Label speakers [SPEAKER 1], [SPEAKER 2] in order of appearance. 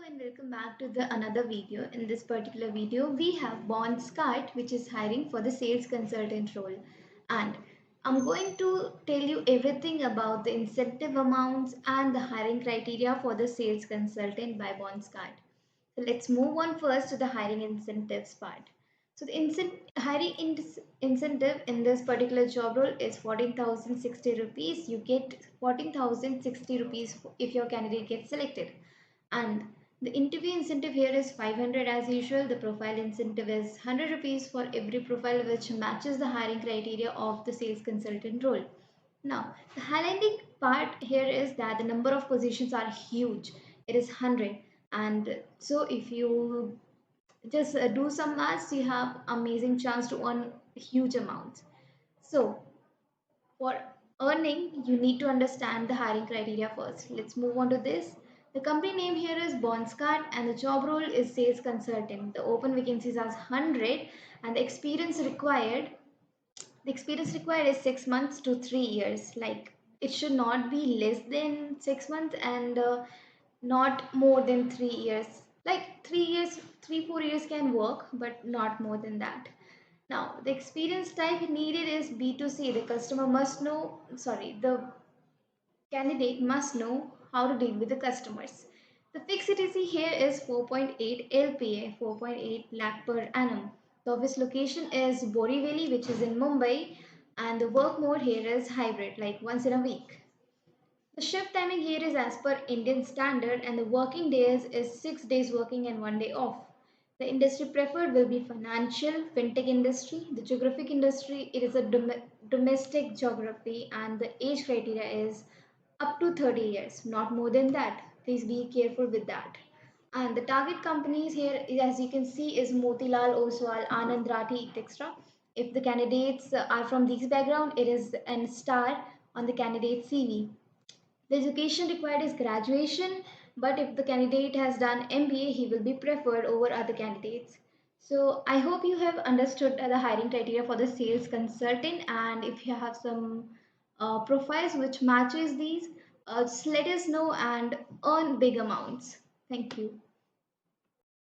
[SPEAKER 1] and welcome back to the another video. In this particular video, we have Bondskart, which is hiring for the sales consultant role, and I'm going to tell you everything about the incentive amounts and the hiring criteria for the sales consultant by Bondskart. So let's move on first to the hiring incentives part. So the incentive in this particular job role is 14,060 rupees. You get 14,060 rupees if your candidate gets selected. And the interview incentive here is 500 as usual. The profile incentive is 100 rupees for every profile which matches the hiring criteria of the sales consultant role. Now, the highlighting part here is that the number of positions are huge. It is 100. And so if you just do some maths, you have amazing chance to earn huge amounts. So for earning, you need to understand the hiring criteria first. Let's move on to this. The company name here is Bondskart and the job role is sales consultant. The open vacancies are 100 and the experience required is 6 months to 3 years. Like it should not be less than 6 months and not more than 3 years. Like 3 years, 3 4 years can work, but not more than that. Now, the experience type needed is B2C. The candidate must know how to deal with the customers. The fixed CTC here is 4.8 LPA, 4.8 lakh per annum. The office location is Borivali, which is in Mumbai, and the work mode here is hybrid, like once in a week. The shift timing here is as per Indian standard, and the working days is 6 days working and 1 day off. The industry preferred will be financial, fintech industry. The geographic industry, it is a domestic geography, and the age criteria is up to 30 years, not more than that. Please be careful with that. And the target companies here, as you can see, is Motilal Oswal, Anand Rathi, etc. If the candidates are from these background, it is an star on the candidate CV. The education required is graduation, but if the candidate has done MBA, he will be preferred over other candidates. So I hope you have understood the hiring criteria for the sales consultant, and if you have some profiles which matches these, just let us know and earn big amounts. Thank you.